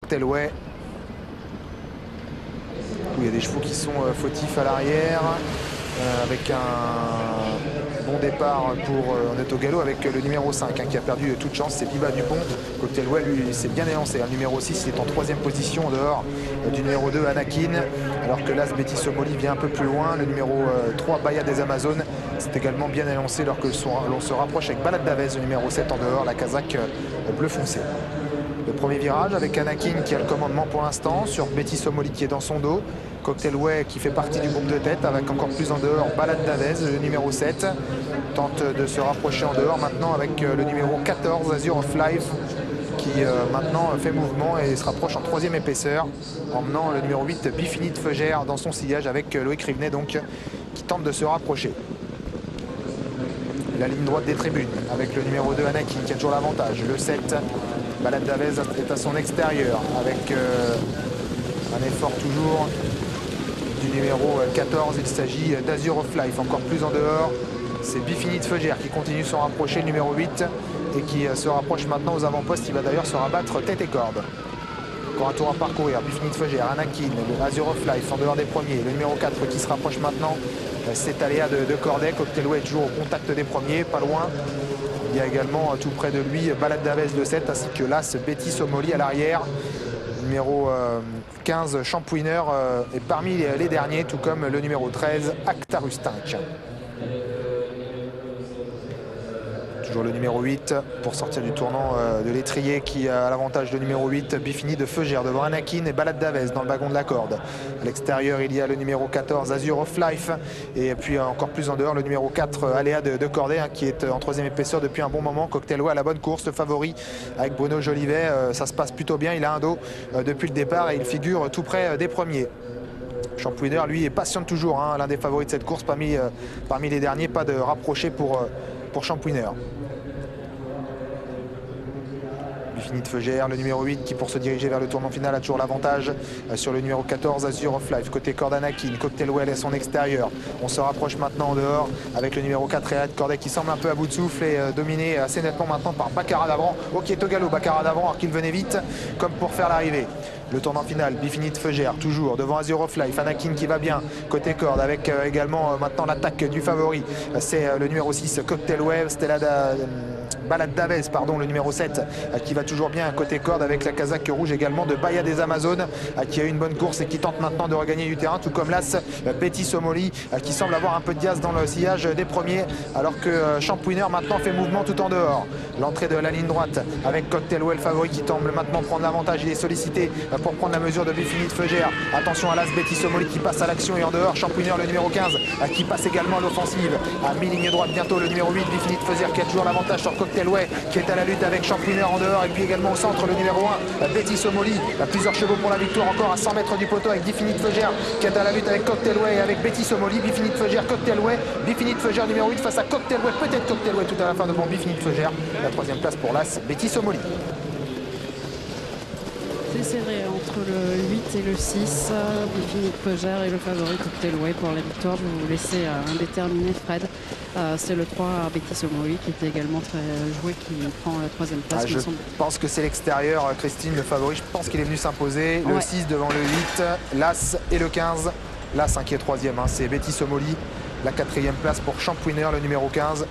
Cocktail Way. Il y a des chevaux qui sont fautifs à l'arrière, avec un bon départ pour on est au galop avec le numéro 5 qui a perdu toute chance, c'est Viva Dupont. Cocktail Way lui s'est bien élancé. Le numéro 6 il est en 3e position en dehors du numéro 2 Anakin, alors que l'As Betty Somoli vient un peu plus loin. Le numéro 3 Bahia des Amazones c'est également bien élancé, alors que l'on se rapproche avec Balade d'Avez, le numéro 7 en dehors, la casaque bleu foncé. Le premier virage avec Anakin qui a le commandement pour l'instant sur Betty Somoli qui est dans son dos. Cocktail Way qui fait partie du groupe de tête avec encore plus en dehors Balade d'Avez, le numéro 7. Tente de se rapprocher en dehors maintenant avec le numéro 14 Azure of Life qui maintenant fait mouvement et se rapproche en 3e épaisseur, emmenant le numéro 8 Bifinite Feugère dans son sillage avec Loïc Rivenet donc qui tente de se rapprocher. La ligne droite des tribunes avec le numéro 2 Anakin qui a toujours l'avantage. Le 7 Balade d'Avez est à son extérieur avec un effort toujours du numéro 14. Il s'agit d'Azure of Life, encore plus en dehors. C'est Bifinite Feugère qui continue de s'en rapprocher, le numéro 8, et qui se rapproche maintenant aux avant-postes. Il va d'ailleurs se rabattre tête et corde. Encore un tour à parcourir. Bifinite Feugère, Anakin, le Azure of Life en dehors des premiers. Le numéro 4 qui se rapproche maintenant, c'est Aléa de Corday. Cocktail Way est toujours au contact des premiers, pas loin. Il y a également tout près de lui Balade d'Avez de 7 ainsi que l'As Betty Somoli à l'arrière. Numéro 15 Champouineur est parmi les derniers, tout comme le numéro 13 Actarustinck. Toujours le numéro 8 pour sortir du tournant de l'étrier qui a l'avantage de numéro 8 Bifinite Feugère devant Anakin et Balade d'Avez dans le wagon de la corde. À l'extérieur il y a le numéro 14 Azure of Life et puis encore plus en dehors le numéro 4 Aléa de Corday qui est en 3e épaisseur depuis un bon moment. Cocktail Way à la bonne course, le favori avec Bruno Jolivet, ça se passe plutôt bien, il a un dos depuis le départ et il figure tout près des premiers. Champouineur lui patiente toujours, l'un des favoris de cette course parmi les derniers, pas de rapproché pour Champouineur. Bifinite Feugère, le numéro 8 qui pour se diriger vers le tournant final a toujours l'avantage sur le numéro 14 Azure of Life. Côté corde Anakin, Cocktail Way à son extérieur. On se rapproche maintenant en dehors avec le numéro 4 Réad Corday qui semble un peu à bout de souffle et dominé assez nettement maintenant par Baccarat d'avant. Ok, Togalo, Baccarat d'avant alors qu'il venait vite comme pour faire l'arrivée. Le tournant final, Bifinite Feugère toujours devant Azure of Life, Anakin qui va bien côté corde avec également maintenant l'attaque du favori. C'est le numéro 6 Cocktail Way, Balade d'Avez, pardon, le numéro 7 qui va toujours bien côté corde avec la casaque rouge également de Bahia des Amazones qui a eu une bonne course et qui tente maintenant de regagner du terrain, tout comme l'As Betty Somoli qui semble avoir un peu de gaz dans le sillage des premiers alors que Champouineur maintenant fait mouvement tout en dehors. L'entrée de la ligne droite avec Cocktail Way le favori qui semble maintenant prendre l'avantage, il est sollicité pour prendre la mesure de Bifinite Feugère. Attention à l'As Betty Somoli qui passe à l'action et en dehors Champouineur le numéro 15 qui passe également à l'offensive à mi-ligne droite bientôt le numéro 8 Bifinite Feugère qui a toujours l'avantage sur Cocktail Way qui est à la lutte avec Champouineur en dehors et puis également au centre le numéro 1 Betty Somoli, plusieurs chevaux pour la victoire encore à 100 mètres du poteau avec Bifinite Feugère qui est à la lutte avec Cocktail Way et avec Betty Somoli. Bifinite Feugère, Cocktail Way, Bifinite Feugère numéro 8 face à Cocktail Way, peut-être Cocktail Way tout à la fin devant Bifinite Feugère. La 3e place pour l'As Betty Somoli. C'est serré entre le 8 et le 6, Bifinite Feugère et le favori Cocktail Way pour la victoire. Je vais vous laisser indéterminer Fred. C'est le 3 Betty Somoli qui était également très joué qui prend la 3e place. Je pense que c'est l'extérieur, Christine, le favori. Je pense qu'il est venu s'imposer. Le 6 devant le 8, l'As et le 15. L'As qui est 3e, c'est Betty Somoli. La 4e place pour Champouineur, le numéro 15.